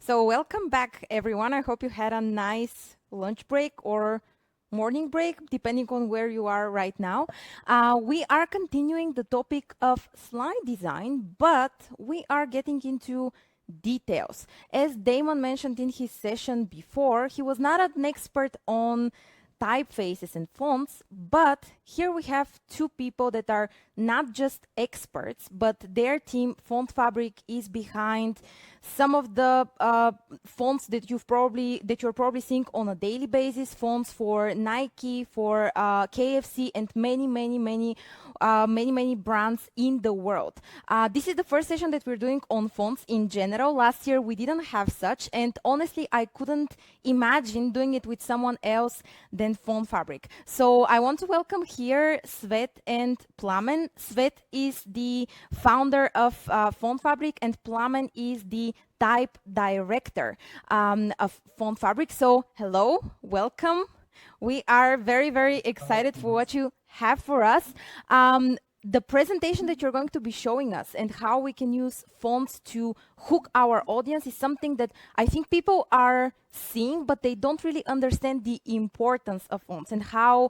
So welcome back, everyone. I hope you had a nice lunch break or morning break, depending on where you are right now. We are continuing the topic of slide design, but we are getting into details. As Damon mentioned in his session before, he was not an expert on typefaces and fonts, but here we have two people that are not just experts, but their team, Fontfabric, is behind some of the fonts that you're probably seeing on a daily basis. Fonts for Nike, for KFC, and many brands in the world. This is the first session that we're doing on fonts in general. Last year we didn't have such, and honestly, I couldn't imagine doing it with someone else than Fontfabric. So I want to welcome here Svet and Plamen. Svet is the founder of Fontfabric, and Plamen is the type director of Fontfabric. So hello, welcome. We are very excited for what you have for us. The presentation that you're going to be showing us and how we can use fonts to hook our audience is something that I think people are seeing, but they don't really understand the importance of fonts and how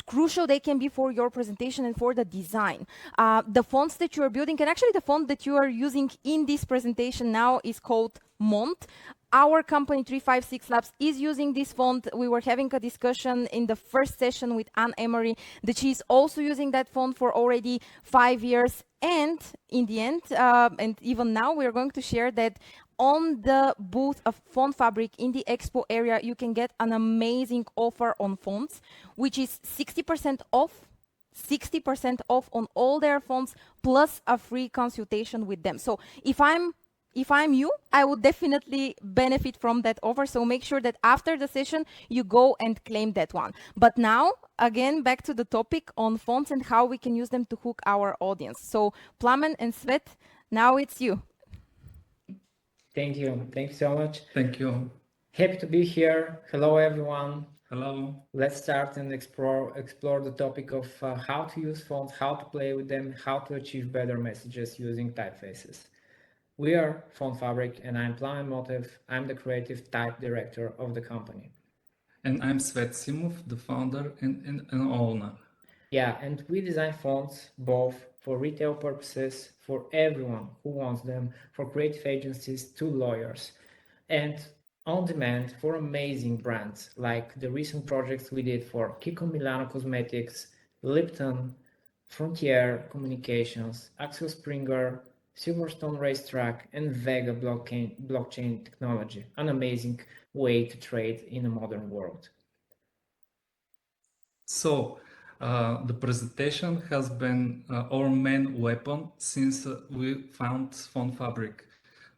crucial they can be for your presentation and for the design. The fonts that you are building, and actually the font that you are using in this presentation now is called Mont. Our company 356 Labs is using this font. We were having a discussion in the first session with Anne Emery that she's also using that font for already 5 years. And in the end, and even now, we're going to share that on the booth of Fontfabric in the expo area, you can get an amazing offer on fonts, which is 60% off. 60% off on all their fonts, plus a free consultation with them. So if I'm you, I would definitely benefit from that offer. So make sure that after the session, you go and claim that one. But now, again, back to the topic on fonts and how we can use them to hook our audience. So Plamen and Svet, now it's you. Thank you. Thank you so much. Thank you. Happy to be here. Hello, everyone. Hello. Let's start and explore the topic of how to use fonts, how to play with them, how to achieve better messages using typefaces. We are Fontfabric, and I'm Plamen Motev. I'm the creative type director of the company. And I'm Svet Simov, the founder and owner. Yeah, and we design fonts both for retail purposes, for everyone who wants them, for creative agencies to lawyers, and on demand for amazing brands like the recent projects we did for Kiko Milano Cosmetics, Lipton, Frontier Communications, Axel Springer, Silverstone Racetrack, and Vega blockchain technology, an amazing way to trade in a modern world. So the presentation has been our main weapon since we found Fontfabric.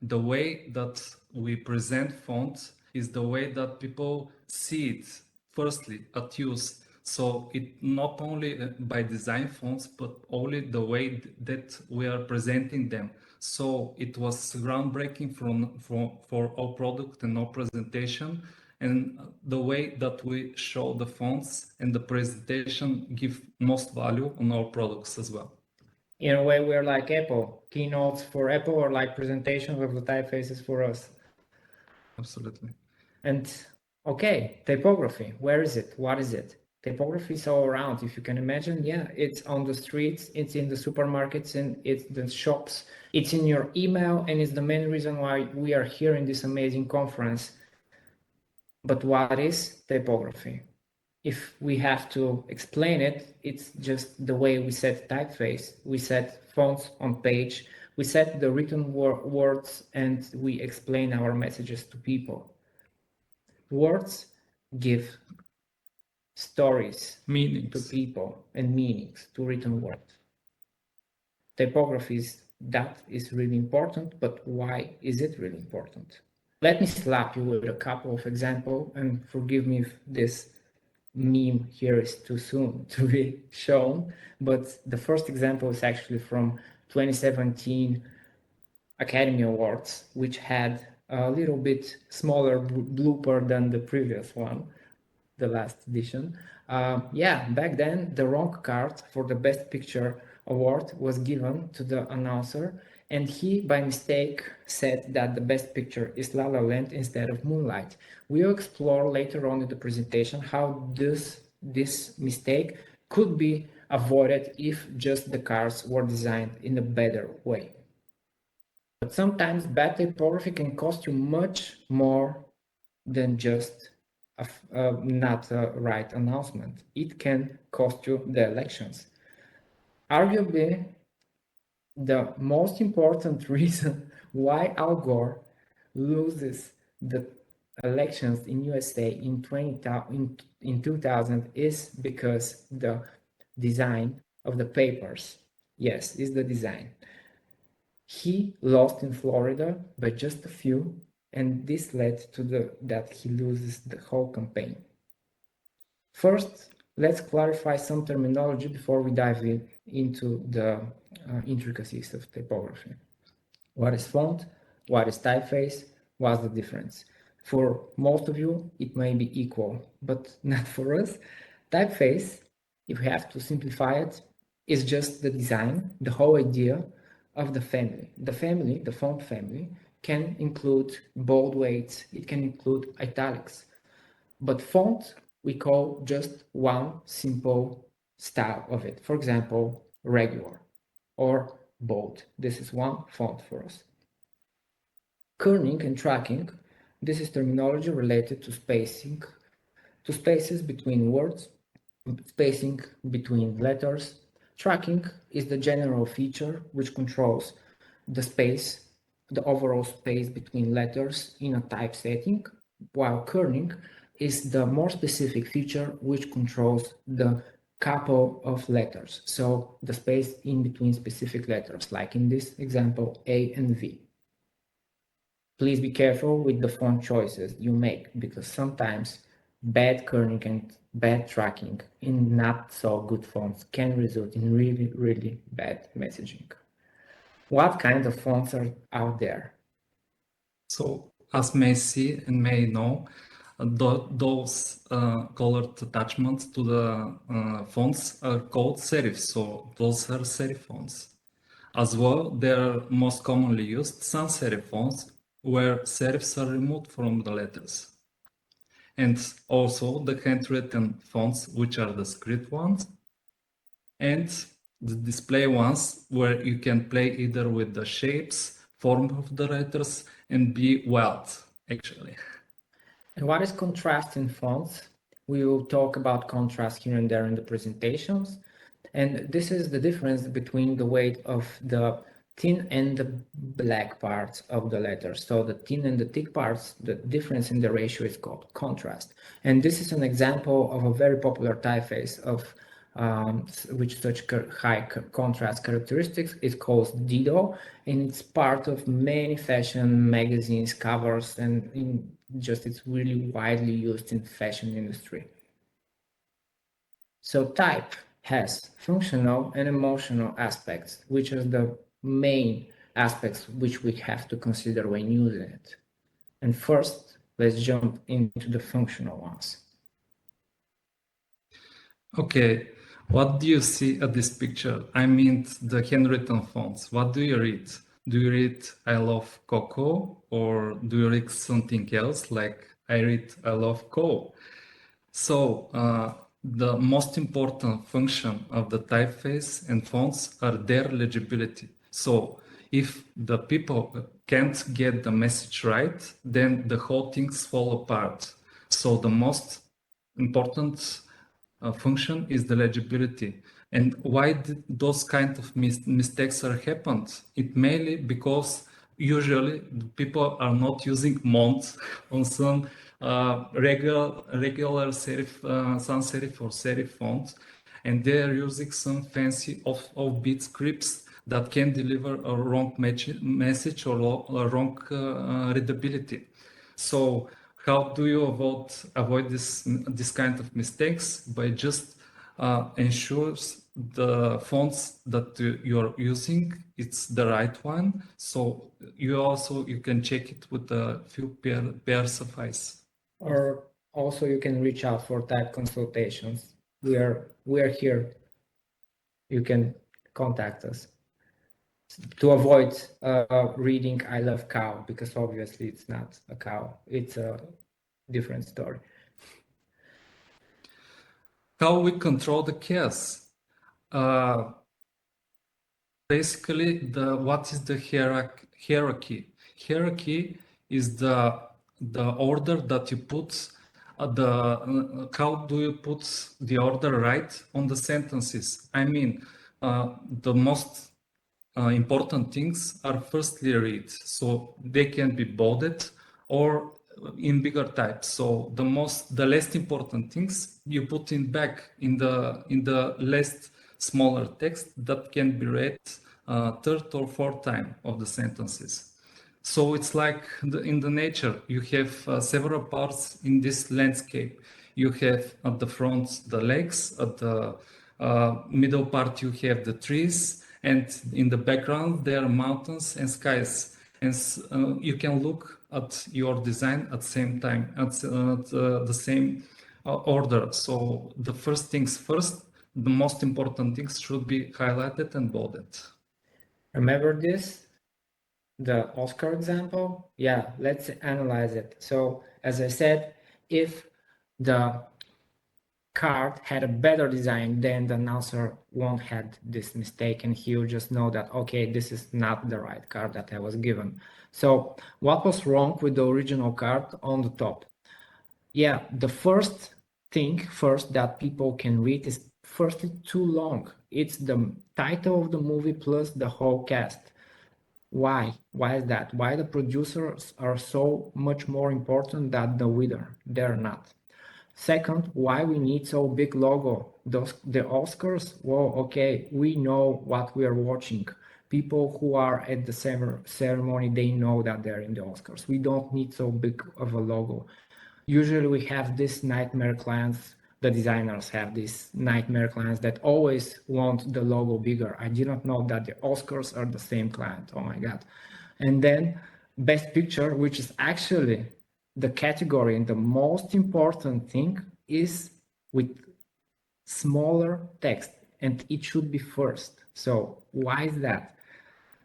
The way that we present fonts is the way that people see it, firstly, at use. So it not only by design fonts, but only the way that we are presenting them. So it was groundbreaking for our product and our presentation, and the way that we show the fonts and the presentation give most value on our products as well. In a way, we're like Apple. Keynotes for Apple or like presentations of the typefaces for us. Absolutely. And okay, typography, where is it? What is it? Typography is all around. If you can imagine, yeah, it's on the streets, it's in the supermarkets, and it's the shops, it's in your email, and it's the main reason why we are here in this amazing conference. But what is typography? If we have to explain it, it's just the way we set typeface. We set fonts on page, we set the written words, and we explain our messages to people. Words give stories to people and meanings to written words. Typography that is really important, but why is it really important? Let me slap you with a couple of examples, and forgive me if this meme here is too soon to be shown, but the first example is actually from 2017 Academy Awards, which had a little bit smaller blooper than the previous one, the last edition. Yeah, back then the wrong card for the Best Picture award was given to the announcer, And he, by mistake, said that the best picture is La La Land instead of Moonlight. We'll explore later on in the presentation how this mistake could be avoided if just the cars were designed in a better way. But sometimes bad typography can cost you much more than just not a right announcement. It can cost you the elections. Arguably, the most important reason why Al Gore loses the elections in USA in 2000 is because the design of the papers. Yes, is the design. He lost in Florida by just a few, and this led to that he loses the whole campaign. First, let's clarify some terminology before we dive into the intricacies of typography. What is font? What is typeface? What's the difference? For most of you, it may be equal, but not for us. Typeface, if we have to simplify it, is just the design, the whole idea of the family. The family, the font family, can include bold weights, it can include italics. But font, we call just one simple style of it. For example, regular or bold. This is one font for us. Kerning and tracking, this is terminology related to spacing, to spaces between words, spacing between letters. Tracking is the general feature which controls the space, the overall space between letters in a type setting, while kerning is the more specific feature which controls the couple of letters, so the space in between specific letters, like in this example, A and V. Please be careful with the font choices you make, because sometimes bad kerning and bad tracking in not so good fonts can result in really, really bad messaging. What kind of fonts are out there? So, as may see and may know, those colored attachments to the fonts are called serifs. So those are serif fonts. As well, they are most commonly used sans serif fonts, where serifs are removed from the letters. And also the handwritten fonts, which are the script ones, and the display ones, where you can play either with the shapes, form of the letters, and be wild, actually. And what is contrast in fonts? We will talk about contrast here and there in the presentations. And this is the difference between the weight of the thin and the black parts of the letters. So the thin and the thick parts, the difference in the ratio is called contrast. And this is an example of a very popular typeface of which such high contrast characteristics. It calls Dido, and it's part of many fashion magazines covers, and it's really widely used in fashion industry. So type has functional and emotional aspects, which are the main aspects which we have to consider when using it. And first, let's jump into the functional ones. Okay, what do you see at this picture? I mean the handwritten fonts. What do you read? Do you read I love Coco, or do you read something else like I read I love Co? So the most important function of the typeface and fonts are their legibility. So if the people can't get the message right, then the whole things fall apart. So the most important function is the legibility. And why did those kind of mistakes are happened? It mainly because usually people are not using Mont on some regular serif, sans serif or serif font, and they are using some fancy offbeat scripts that can deliver a wrong message or a wrong readability. So how do you avoid this kind of mistakes? By just ensures the fonts that you're using, it's the right one. So you can check it with a few pairs of eyes. Or also you can reach out for type consultations. We are here. You can contact us. to avoid reading I love cow, because obviously it's not a cow, it's a different story. How we control the chaos? Basically, what is the hierarchy? Hierarchy is the order that you put how do you put the order right on the sentences? I mean, the most important things are firstly read, so they can be bolded or in bigger type. So the less important things you put in back in the less smaller text that can be read third or fourth time of the sentences. So it's like in the nature, you have several parts in this landscape. You have at the front the lakes, at the middle part you have the trees, and in the background there are mountains and skies. And you can look at your design at the same time, at the same order. So the first things first, the most important things should be highlighted and bolded. Remember this? The Oscar example? Yeah, let's analyze it. So as I said, if the card had a better design, then the announcer won't have this mistake and he'll just know that, okay, this is not the right card that I was given. So what was wrong with the original card on the top? Yeah, the first that people can read is firstly too long. It's the title of the movie plus the whole cast. Why? Why is that? Why the producers are so much more important than the reader? They're not. Second, why we need so big logo? The Oscars, well, okay, we know what we are watching. People who are at the ceremony, they know that they're in the Oscars. We don't need so big of a logo. Usually we have this nightmare clients, the designers have these nightmare clients that always want the logo bigger. I did not know that the Oscars are the same client. Oh my God. And then best picture, which is actually the category and the most important thing, is with smaller text and it should be first. So why is that?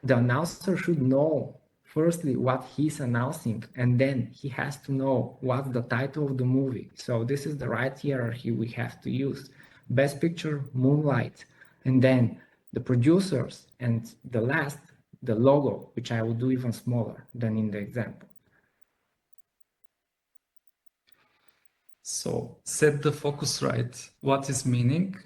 The announcer should know firstly what he's announcing, and then he has to know what's the title of the movie. So this is the right hierarchy we have to use. Best picture, Moonlight, and then the producers, and the last, the logo, which I will do even smaller than in the example. So set the focus right. What is meaning?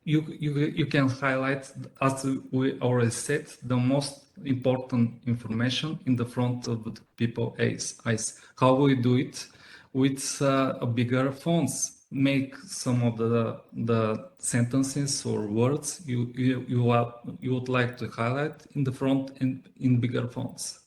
You can highlight, as we already said, the most important information in the front of the people's eyes. How we do it? With bigger fonts. Make some of the sentences or words you would like to highlight in the front and in bigger fonts.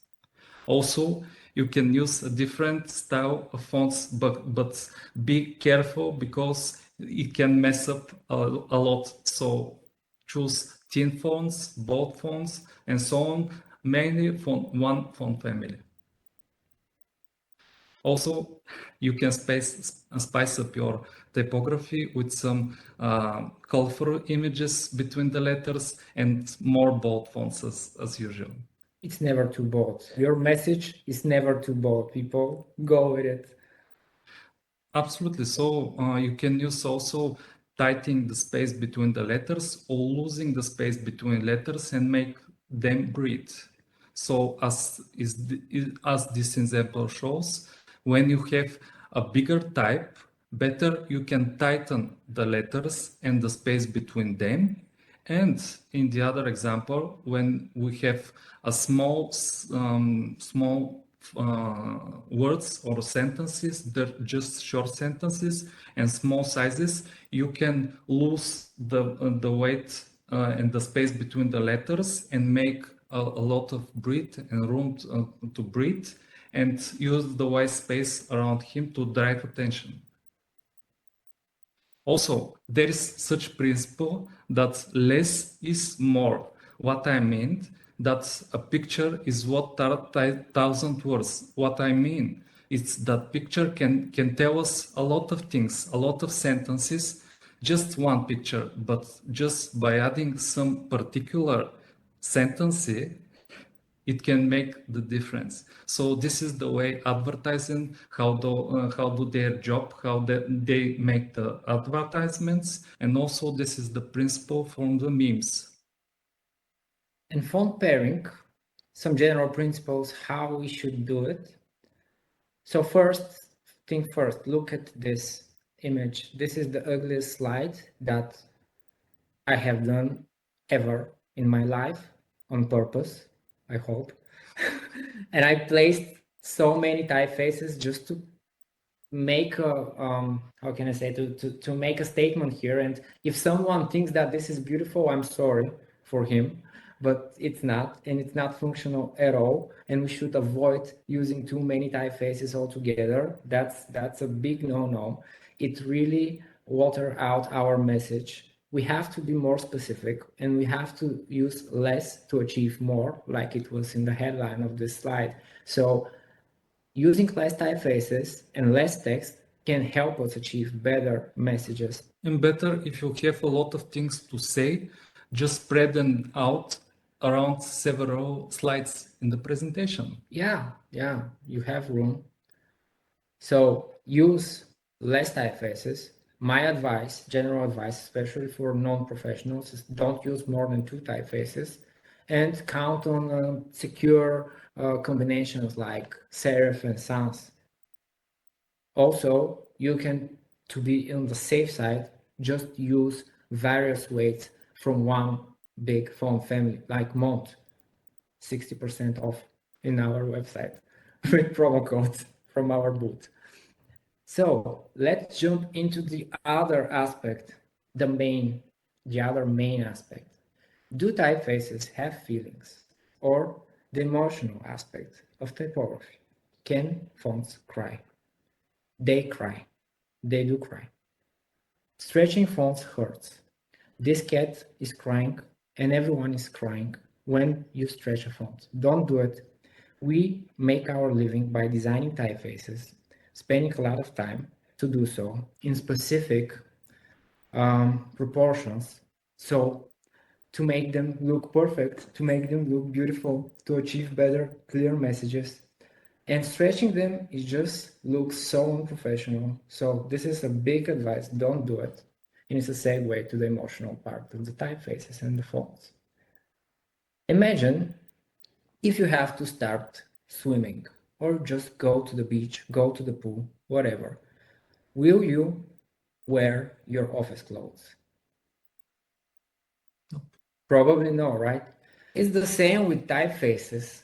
Also, you can use a different style of fonts, but be careful because it can mess up a lot. So choose thin fonts, bold fonts, and so on, mainly from one font family. Also, you can spice up your typography with some colorful images between the letters and more bold fonts as usual. It's never too bold. Your message is never too bold. People, go with it. Absolutely. So you can use also tightening the space between the letters or losing the space between letters and make them breathe. So as this example shows, when you have a bigger type, better you can tighten the letters and the space between them. And in the other example, when we have a small words or sentences, they're just short sentences and small sizes, you can lose the weight and the space between the letters and make a lot of breath and room to breathe and use the white space around him to drive attention. Also, there is such principle that less is more. What I mean, that a picture is what 1,000 words. What I mean is that picture can tell us a lot of things, a lot of sentences, just one picture, but just by adding some particular sentence, it can make the difference. So this is the way advertising, how do their job, how they make the advertisements, and also this is the principle from the memes. And font pairing, some general principles how we should do it. So first thing first, look at this image. This is the ugliest slide that I have done ever in my life on purpose, I hope. And I placed so many typefaces just to make a how can I say, to make a statement here. And if someone thinks that this is beautiful, I'm sorry for him, but it's not, and it's not functional at all, and we should avoid using too many typefaces altogether. That's a big no-no. It really water out our message. We have to be more specific, and we have to use less to achieve more, like it was in the headline of this slide. So using less typefaces and less text can help us achieve better messages. And better if you have a lot of things to say, just spread them out around several slides in the presentation. Yeah, you have room. So use less typefaces. My advice, general advice, especially for non-professionals, is don't use more than 2 typefaces, and count on secure combinations like serif and sans. Also, you can, to be on the safe side, just use various weights from one big font family, like Mont, 60% off in our website with promo codes from our booth. So let's jump into the other aspect, the other main aspect. Do typefaces have feelings, or the emotional aspect of typography? Can fonts cry? They cry. They do cry. Stretching fonts hurts. This cat is crying, and everyone is crying when you stretch a font. Don't do it. We make our living by designing typefaces, spending a lot of time to do so in specific proportions. So to make them look perfect, to make them look beautiful, to achieve better, clear messages. And stretching them, it just looks so unprofessional. So this is a big advice, don't do it. And it's a segue to the emotional part of the typefaces and the fonts. Imagine if you have to start swimming, or just go to the beach, go to the pool, whatever. Will you wear your office clothes? Probably no, right? It's the same with typefaces.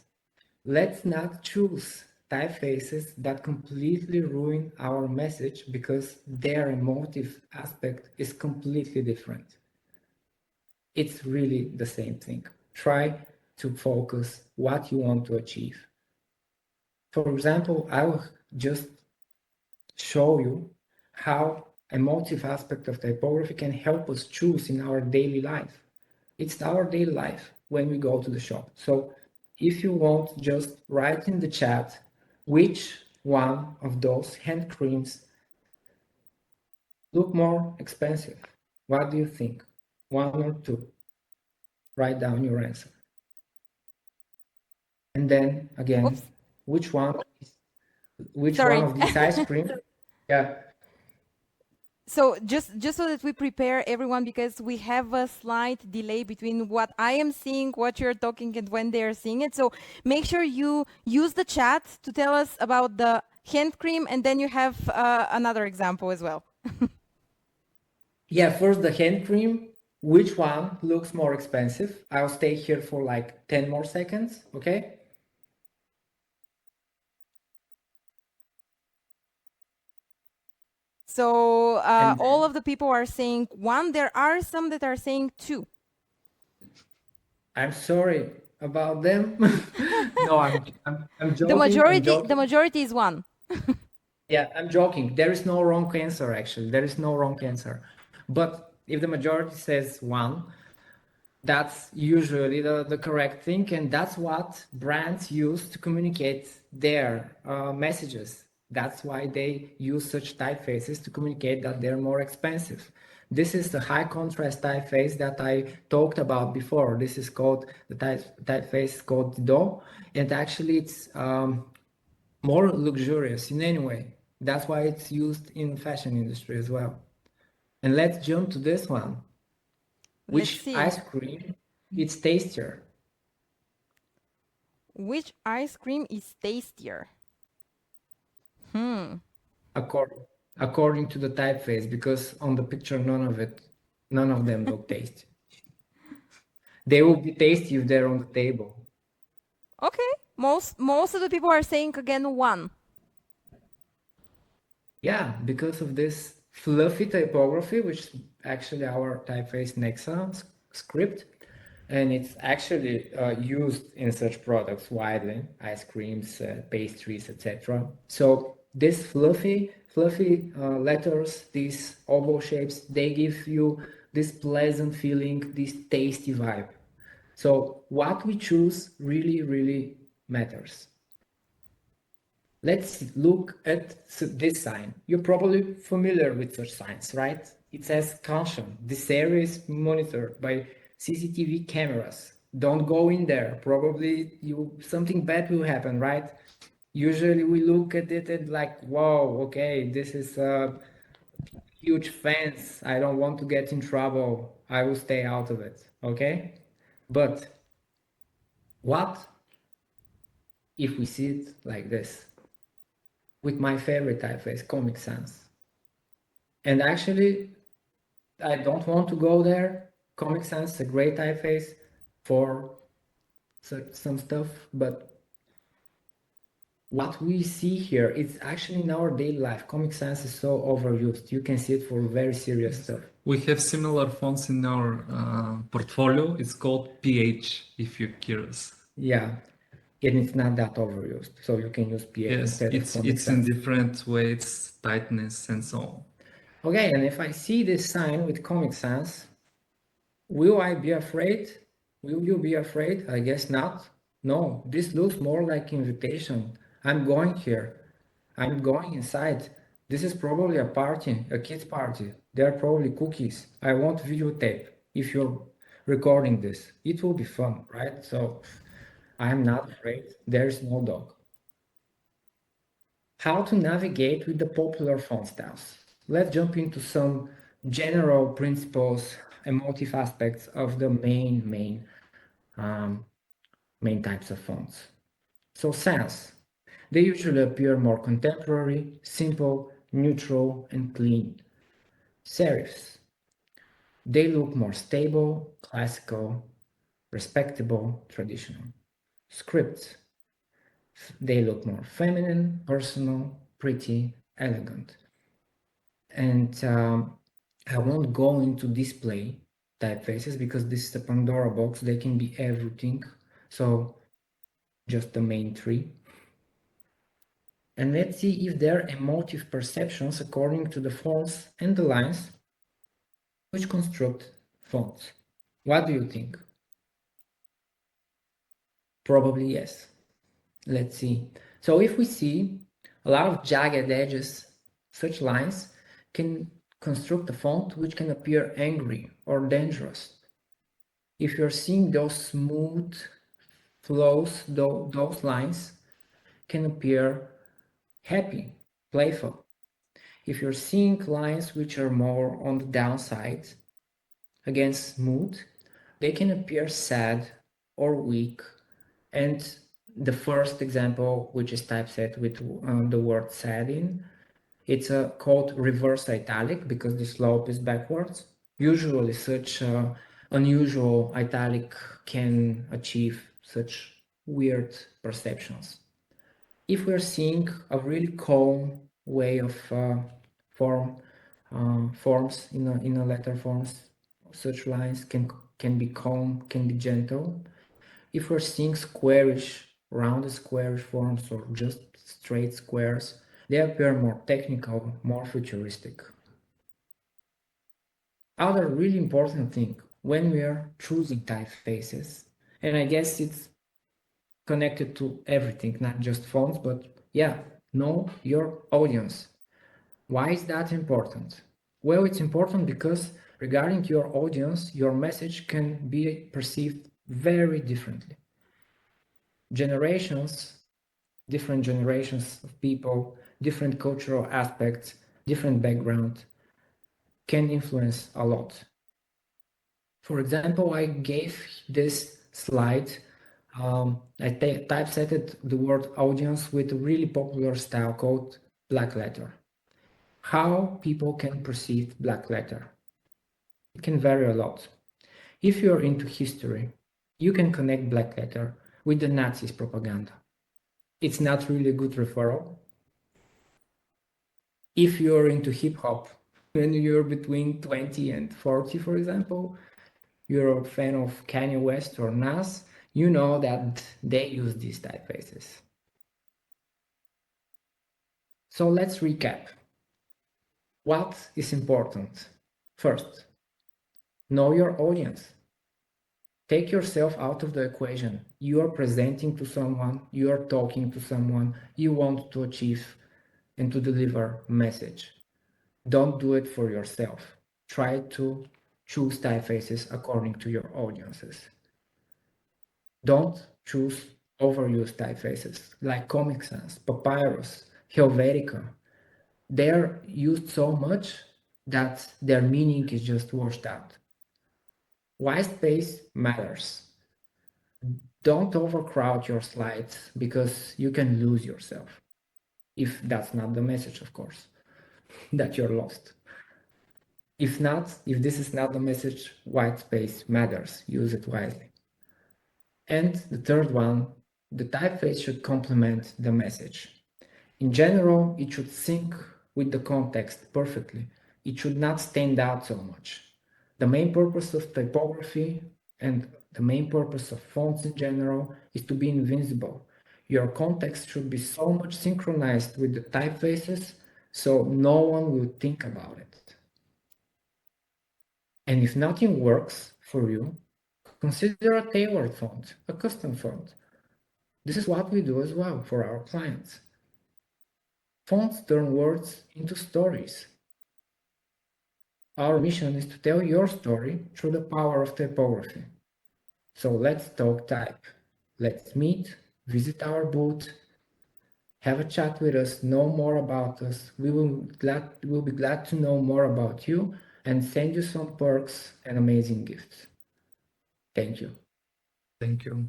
Let's not choose typefaces that completely ruin our message because their emotive aspect is completely different. It's really the same thing. Try to focus what you want to achieve. For example, I will just show you how emotive aspect of typography can help us choose in our daily life. It's our daily life when we go to the shop. So if you want, just write in the chat which one of those hand creams look more expensive. What do you think? 1 or 2? Write down your answer. And then again, Oops. which one Sorry. of these ice cream? Yeah. So just so that we prepare everyone, because we have a slight delay between what I am seeing, what you're talking, and when they're seeing it. So make sure you use the chat to tell us about the hand cream, and then you have another example as well. Yeah, first the hand cream. Which one looks more expensive? I'll stay here for like 10 more seconds, okay? So all of the people are saying 1. There are some that are saying 2. I'm sorry about them. No, I'm joking. The majority is 1. Yeah, I'm joking. There is no wrong answer, actually. There is no wrong answer. But if the majority says 1, that's usually the correct thing. And that's what brands use to communicate their messages. That's why they use such typefaces to communicate that they're more expensive. This is the high contrast typeface that I talked about before. This is called the typeface called Do, and actually it's more luxurious in any way. That's why it's used in fashion industry as well. And let's jump to this one. Let's Which see. ice cream is tastier? Which ice cream is tastier? According to the typeface, because on the picture none of them look tasty. They will be tasty if they're on the table. Okay, most of the people are saying again one. Yeah, because of this fluffy typography, which is actually our typeface Nexa script, and it's actually used in such products widely, ice creams, pastries, etc. So this fluffy letters, these oval shapes, they give you this pleasant feeling, this tasty vibe. So what we choose really matters. Let's look at this sign. You're probably familiar with such signs, right? It says caution. This area is monitored by CCTV cameras. Don't go in there. Probably something bad will happen, right? Usually we look at it and like, whoa, okay, this is a huge fence. I don't want to get in trouble. I will stay out of it, okay? But what if we see it like this? With my favorite typeface, Comic Sans. And actually, I don't want to go there. Comic Sans is a great typeface for some stuff, but what we see here is actually in our daily life. Comic Sans is so overused. You can see it for very serious stuff. We have similar fonts in our portfolio. It's called PH, if you're curious. Yeah, and it's not that overused, so you can use PH Yes, instead of Comic it's in Sans. different weights, tightness, and so on. Okay, and if I see this sign with Comic Sans, will I be afraid? Will you be afraid? I guess not. No, this looks more like invitation. I'm going here. I'm going inside. This is probably a party, a kid's party. There are probably cookies. I want videotape. If you're recording this, it will be fun, right? So I'm not afraid. There's no dog. How to navigate with the popular font styles. Let's jump into some general principles and motif aspects of the main types of fonts. So sans, they usually appear more contemporary, simple, neutral, and clean. Serifs, they look more stable, classical, respectable, traditional. Scripts, they look more feminine, personal, pretty, elegant. And I won't go into display typefaces because this is a Pandora box. They can be everything. So just the main three. And let's see if there are emotive perceptions according to the fonts and the lines which construct fonts. What do you think? Probably yes. Let's see. So if we see a lot of jagged edges, such lines can construct a font which can appear angry or dangerous. If you're seeing those smooth flows, those lines can appear happy, playful. If you're seeing lines which are more on the downside, against smooth, they can appear sad or weak. And the first example, which is typeset with the word sad in, it's called reverse italic because the slope is backwards. Usually such unusual italic can achieve such weird perceptions. If we're seeing a really calm way of forms in a letter forms, such lines can be calm, can be gentle. If we're seeing squarish, rounded squarish forms or just straight squares, they appear more technical, more futuristic. Other really important thing when we are choosing typefaces, and I guess it's connected to everything, not just fonts, but yeah, know your audience. Why is that important? Well, it's important because regarding your audience, your message can be perceived very differently. Different generations of people, different cultural aspects, different background can influence a lot. For example, I gave this slide, I typesetted the word audience with a really popular style called black letter. How people can perceive black letter. It can vary a lot. If you're into history, you can connect black letter with the Nazis propaganda. It's not really a good referral. If you're into hip hop, when you're between 20 and 40, for example, you're a fan of Kanye West or Nas, you know that they use these typefaces. So let's recap. What is important? First, know your audience. Take yourself out of the equation. You are presenting to someone, you are talking to someone, you want to achieve and to deliver a message. Don't do it for yourself. Try to choose typefaces according to your audiences. Don't choose overused typefaces like Comic Sans, Papyrus, Helvetica. They're used so much that their meaning is just washed out. White space matters. Don't overcrowd your slides because you can lose yourself. If that's not the message, of course, that you're lost. If not, if this is not the message, white space matters. Use it wisely. And the third one, the typeface should complement the message. In general, it should sync with the context perfectly. It should not stand out so much. The main purpose of typography and the main purpose of fonts in general is to be invisible. Your context should be so much synchronized with the typefaces so no one will think about it. And if nothing works for you, consider a tailored font, a custom font. This is what we do as well for our clients. Fonts turn words into stories. Our mission is to tell your story through the power of typography. So let's talk type. Let's meet, visit our booth, have a chat with us, know more about us. We'll be glad to know more about you and send you some perks and amazing gifts. Thank you. Thank you.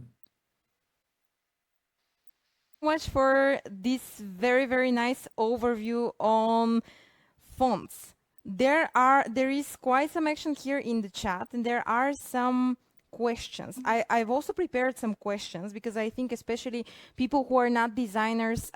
Much for this very, very nice overview on fonts. There is quite some action here in the chat, and there are some questions. I've also prepared some questions because I think especially people who are not designers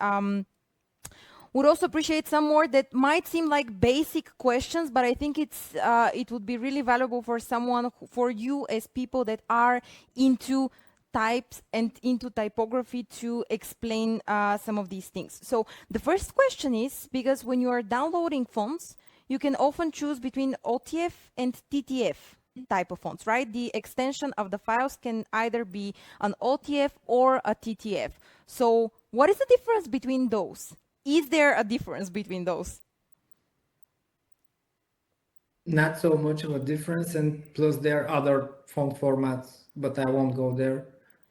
would also appreciate some more that might seem like basic questions, but I think it would be really valuable for someone, for you as people that are into types and into typography to explain some of these things. So the first question is, because when you are downloading fonts, you can often choose between OTF and TTF type of fonts, right? The extension of the files can either be an OTF or a TTF. So what is the difference between those? Is there a difference between those? Not so much of a difference, and plus there are other font formats, but I won't go there.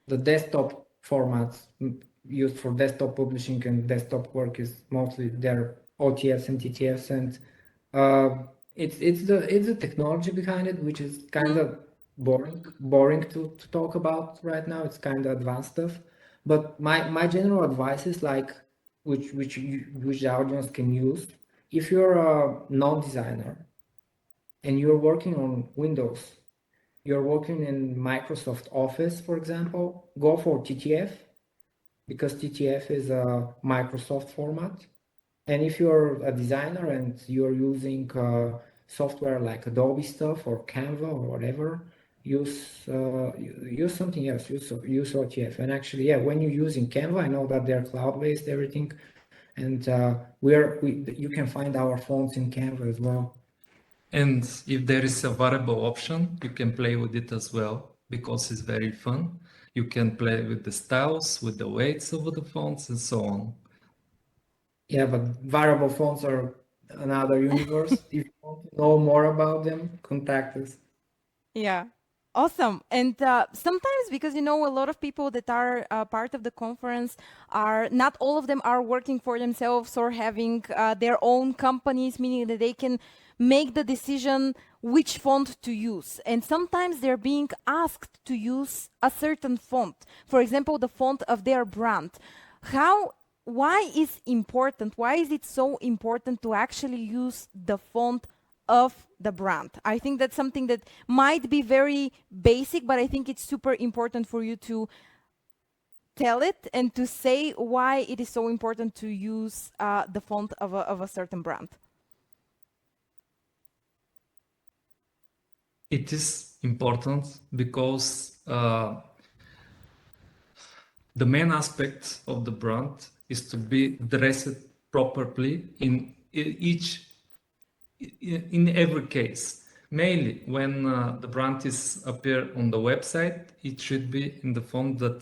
The desktop formats used for desktop publishing and desktop work is mostly their OTFs and TTFs, and it's the technology behind it, which is kind of boring to talk about right now. It's kind of advanced stuff, but my general advice is like which the audience can use. If you're a non-designer and you're working on Windows, you're working in Microsoft Office, for example, go for TTF because TTF is a Microsoft format. And if you're a designer and you're using software like Adobe stuff or Canva or whatever, use something else. Use OTF. And actually, yeah, when you're using Canva, I know that they're cloud-based, everything, and you can find our fonts in Canva as well. And if there is a variable option, you can play with it as well because it's very fun. You can play with the styles, with the weights of the fonts, and so on. Yeah, but variable fonts are another universe. If you want to know more about them, contact us. Yeah. Awesome. And sometimes, because a lot of people that are part of the conference are not all of them are working for themselves or having their own companies, meaning that they can make the decision which font to use. And sometimes they're being asked to use a certain font, for example, the font of their brand. Why is it so important to actually use the font of the brand? I think that's something that might be very basic, but I think it's super important for you to tell it and to say why it is so important to use the font of a certain brand. It is important because the main aspect of the brand is to be dressed properly in every case. Mainly when the brand is appear on the website, it should be in the font that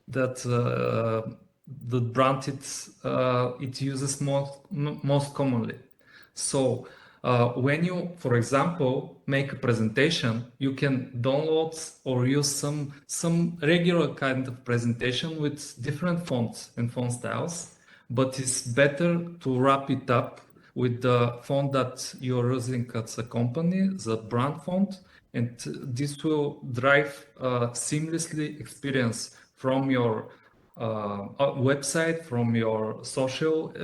the brand it uses most commonly. So when you, for example, make a presentation, you can download or use some regular kind of presentation with different fonts and font styles, but it's better to wrap it up with the font that you're using as a company, the brand font, and this will drive seamlessly experience from your website, from your social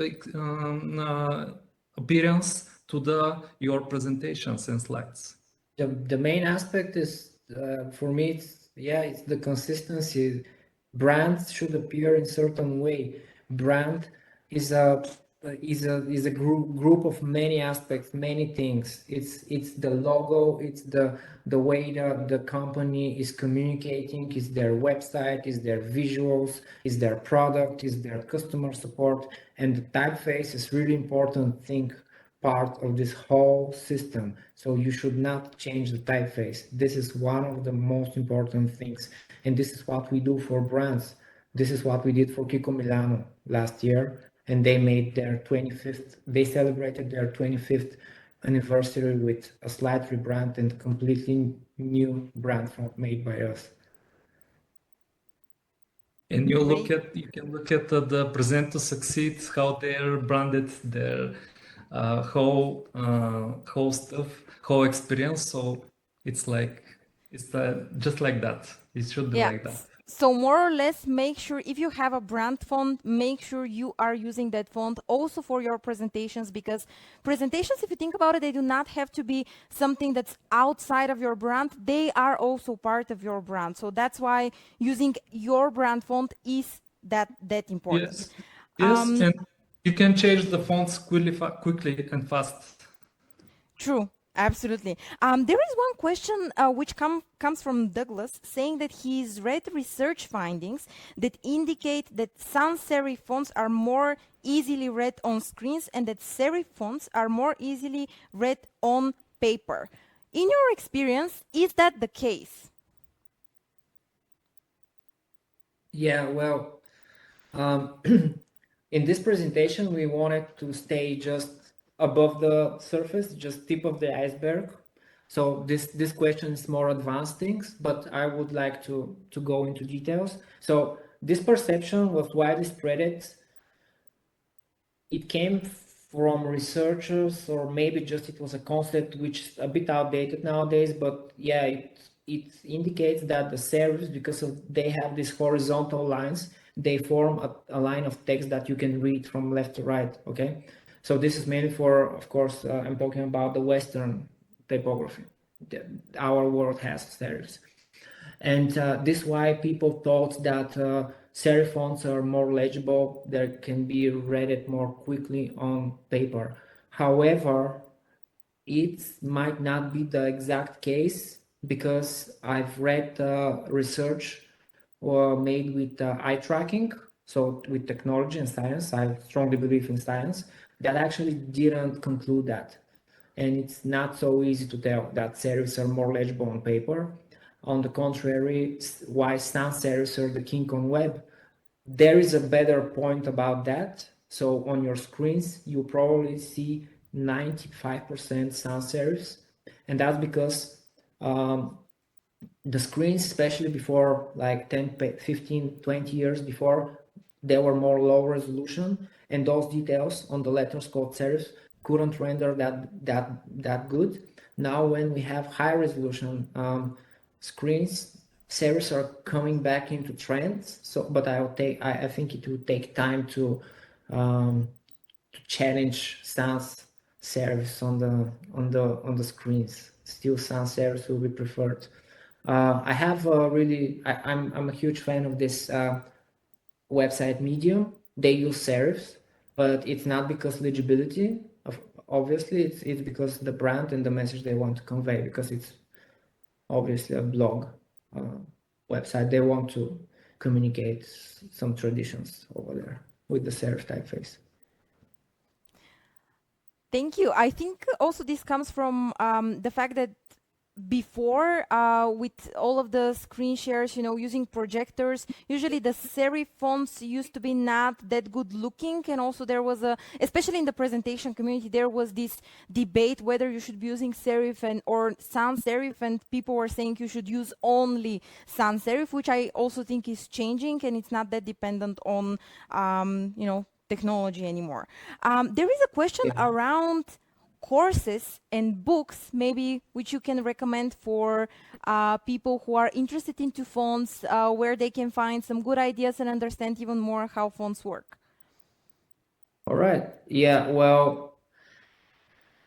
appearance to your presentations and slides. The main aspect is for me it's the consistency. Brands should appear in certain way. Brand is a group of many aspects, many things. It's the logo, it's the way the company is communicating, is their website, is their visuals, is their product, is their customer support, and the typeface is really important thing, part of this whole system. So you should not change the typeface. This is one of the most important things, and this is what we do for brands. This is what we did for Kiko Milano last year, and they made their 25th, they celebrated their 25th anniversary with a slight rebrand and completely new brand made by us. And you can look at the Present to Succeed, how they're branded, their whole stuff, whole experience. So it's just like that. It should be Yeah. like that. So more or less, make sure if you have a brand font, make sure you are using that font also for your presentations, because presentations, if you think about it, they do not have to be something that's outside of your brand. They are also part of your brand. So that's why using your brand font is that important. Yes, and you can change the fonts quickly and fast. True, absolutely. There is one question which comes from Douglas, saying that he's read research findings that indicate that sans serif fonts are more easily read on screens and that serif fonts are more easily read on paper. In your experience, is that the case? Yeah, well, in this presentation, we wanted to stay just above the surface, just tip of the iceberg. So this question is more advanced things, but I would like to go into details. So this perception was widely spread. It came from researchers, or maybe just it was a concept which is a bit outdated nowadays, but yeah, it indicates that the serifs, because they have these horizontal lines, they form a line of text that you can read from left to right. Okay, so this is mainly for, of course, I'm talking about the Western typography. Our world has serifs, and this is why people thought that serif fonts are more legible, they can be read it more quickly on paper. However, it might not be the exact case, because I've read research made with eye tracking, so with technology and science. I strongly believe in science, that actually didn't conclude that. And it's not so easy to tell that serifs are more legible on paper. On the contrary, why sans serifs are the king on web? There is a better point about that. So on your screens, you probably see 95% sans serifs, and that's because the screens, especially before like 10, 15, 20 years before, they were more low resolution, and those details on the letters called serifs couldn't render that good. Now, when we have high resolution screens, serifs are coming back into trends. So, but I think it will take time to challenge sans serifs on the screens. Still, sans serifs will be preferred. I have I'm a huge fan of this website Medium. They use serifs, but it's not because legibility. Obviously, it's because the brand and the message they want to convey. Because it's obviously a blog website. They want to communicate some traditions over there with the serif typeface. Thank you. I think also this comes from the fact that before, with all of the screen shares, using projectors, usually the serif fonts used to be not that good looking. And also there was especially in the presentation community, there was this debate whether you should be using serif or sans serif, and people were saying you should use only sans serif, which I also think is changing, and it's not that dependent on, technology anymore. There is a question around courses and books, maybe, which you can recommend for people who are interested into fonts, where they can find some good ideas and understand even more how fonts work. All right. Yeah. Well,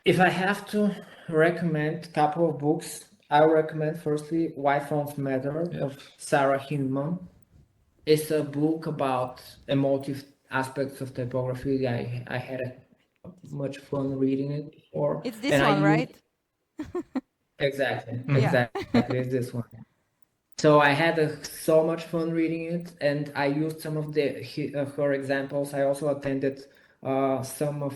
if I have to recommend a couple of books, I would recommend firstly Why Fonts Matter of Sarah Hindman. It's a book about emotive aspects of typography. I had much fun reading it before. It's this one, right? Exactly. Yeah. Exactly. It's this one. So I had so much fun reading it, and I used some of her examples. I also attended some of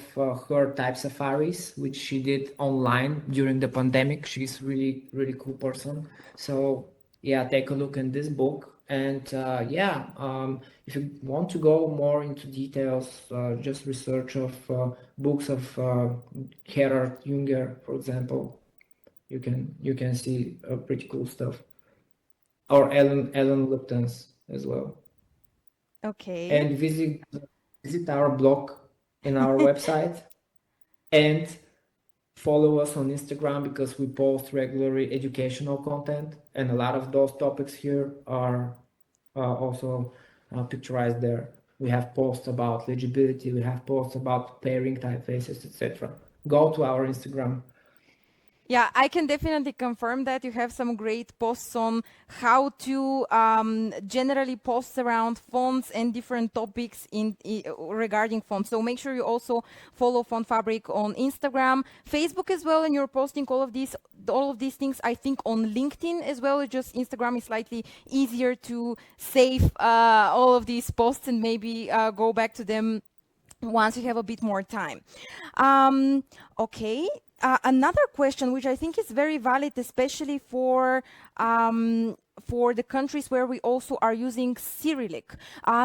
her type safaris, which she did online during the pandemic. She's really, really cool person. So yeah, take a look in this book. And if you want to go more into details, just research of books of Gerhard Junger, for example. You can see pretty cool stuff. Or Ellen Lipton's as well. Okay. And visit our blog in our website, and follow us on Instagram, because we post regularly educational content, and a lot of those topics here are also picturized there. We have posts about legibility, we have posts about pairing typefaces, etc. Go to our Instagram. Yeah, I can definitely confirm that you have some great posts on how to generally post around fonts and different topics regarding fonts. So make sure you also follow Fontfabric on Instagram, Facebook as well, and you're posting all of these things, I think, on LinkedIn as well. Just Instagram is slightly easier to save all of these posts and maybe go back to them once you have a bit more time. Okay. Another question, which I think is very valid, especially for the countries where we also are using Cyrillic.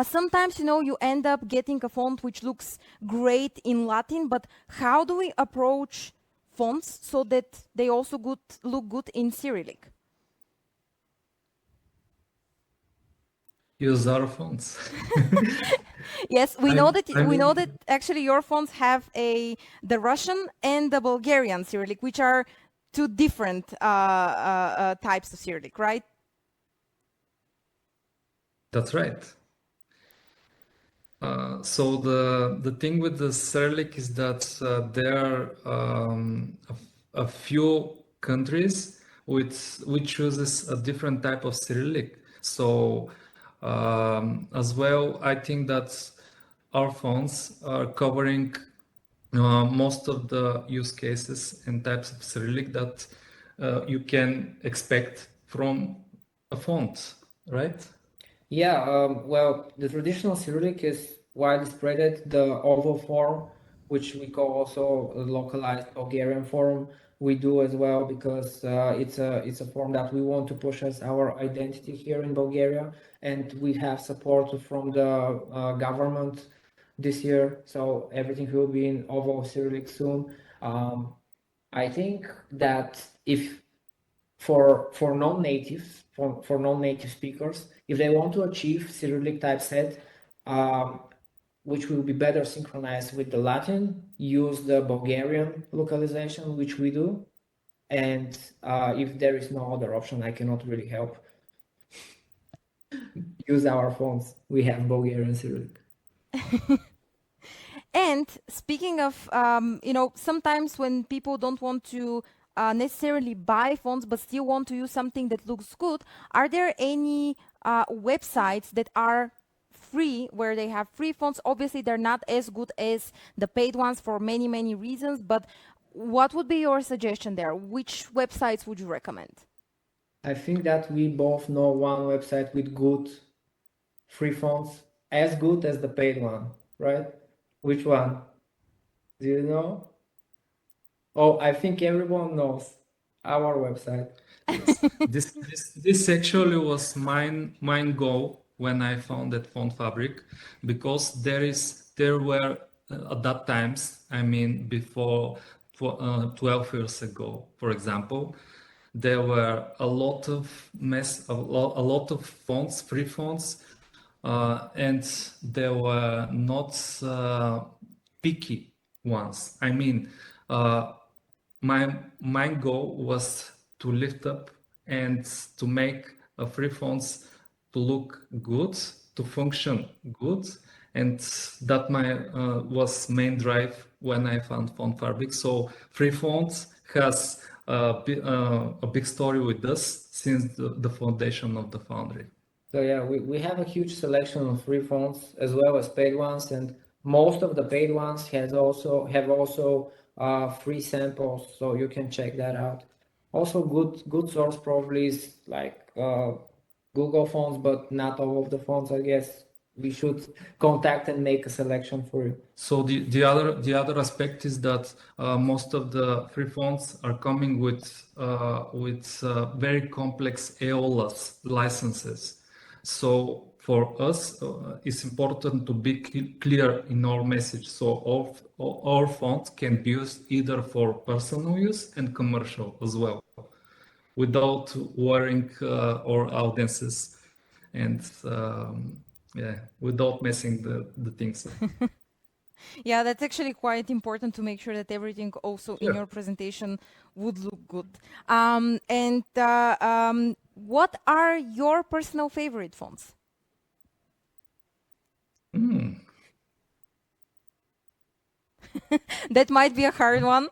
Sometimes, you end up getting a font which looks great in Latin, but how do we approach fonts so that they also look good in Cyrillic? Use our fonts. Yes, we know that actually your fonts have the Russian and the Bulgarian Cyrillic, which are two different types of Cyrillic, right? That's right. So the thing with the Cyrillic is that there are a few countries which uses a different type of Cyrillic. So as well, I think that our fonts are covering most of the use cases and types of Cyrillic that you can expect from a font, right? Yeah, well, the traditional Cyrillic is widespread. The oval form, which we call also a localized Bulgarian form, we do as well, because it's a form that we want to push as our identity here in Bulgaria, and we have support from the government this year, so everything will be in Ovo Cyrillic soon. I think that if for non-natives, for non-native speakers, if they want to achieve Cyrillic typeset, which will be better synchronized with the Latin, use the Bulgarian localization, which we do. And if there is no other option, I cannot really help. Use our fonts. We have Bulgarian Cyrillic. And speaking of, sometimes when people don't want to necessarily buy fonts but still want to use something that looks good, are there any websites that are free where they have free fonts? Obviously, they're not as good as the paid ones for many, many reasons, but what would be your suggestion there? Which websites would you recommend? I think that we both know one website with good free fonts, as good as the paid one, right? Which one? Do you know? Oh, I think everyone knows our website. This actually was mine goal when I founded Fontfabric, because there were at that times, I mean before 12 years ago, for example, there were a lot of a lot of fonts, free fonts, and there were not picky ones. I mean, my goal was to lift up and to make a free fonts to look good, to function good, and that was main drive when I found Fontfabric. So free fonts has a big story with us since the foundation of the foundry. So yeah, we have a huge selection of free fonts as well as paid ones, and most of the paid ones have also free samples, so you can check that out. Also, good source probably is like Google fonts, but not all of the fonts. I guess we should contact and make a selection for you. So the other aspect is that most of the free fonts are coming with very complex EOLAS licenses. So for us, it's important to be clear in our message. So our fonts can be used either for personal use and commercial as well, without worrying our audiences and without messing the things up. Yeah, that's actually quite important to make sure that everything also in your presentation would look good. What are your personal favorite fonts? That might be a hard one.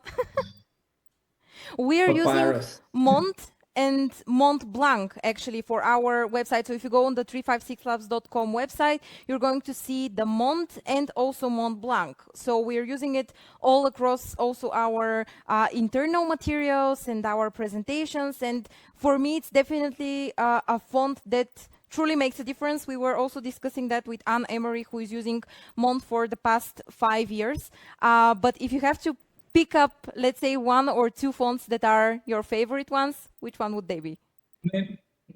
We're using Papyrus. Mont and Mont Blanc actually for our website. So if you go on the 356labs.com website, you're going to see the Mont and also Mont Blanc. So we're using it all across also our internal materials and our presentations. And for me, it's definitely a font that truly makes a difference. We were also discussing that with Anne Emery, who is using Mont for the past 5 years. But if you have to pick up, let's say, one or two fonts that are your favorite ones, which one would they be?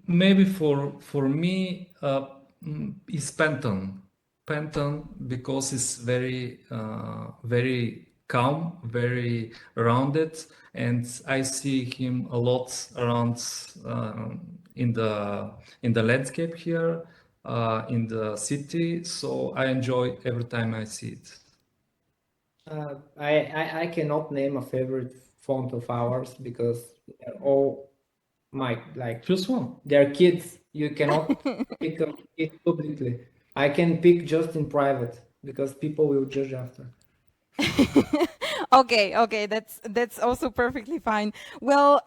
Maybe for me, is Penton. Penton, because it's very very calm, very rounded, and I see him a lot around in the landscape here, in the city. So I enjoy every time I see it. I cannot name a favorite font of ours because they're all Choose one. they're kids. You cannot pick a kid publicly. I can pick just in private because people will judge after. Okay, that's also perfectly fine. Well,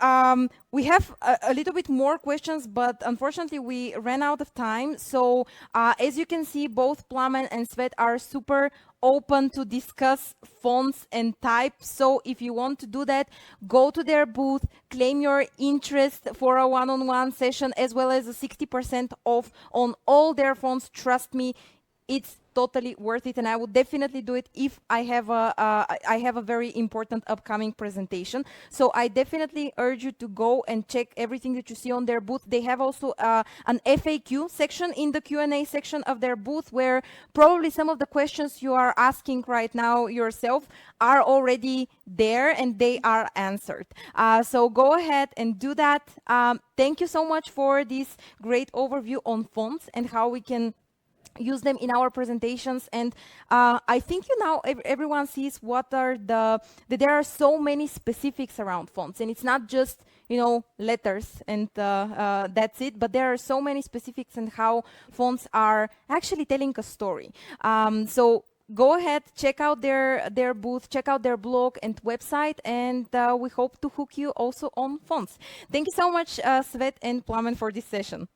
we have a little bit more questions, but unfortunately we ran out of time. So as you can see, both Plamen and Svet are super open to discuss fonts and type. So if you want to do that, go to their booth, claim your interest for a one-on-one session, as well as a 60% off on all their fonts. Trust me, it's totally worth it, and I will definitely do it if I have a very important upcoming presentation. So I definitely urge you to go and check everything that you see on their booth. They have also an FAQ section in the Q&A section of their booth, where probably some of the questions you are asking right now yourself are already there and they are answered. So go ahead and do that. Thank you so much for this great overview on fonts and how we can use them in our presentations. And I think everyone sees that there are so many specifics around fonts, and it's not just letters and that's it, but there are so many specifics and how fonts are actually telling a story. So go ahead, check out their booth, check out their blog and website, and we hope to hook you also on fonts. Thank you so much, Svet and Plamen, for this session.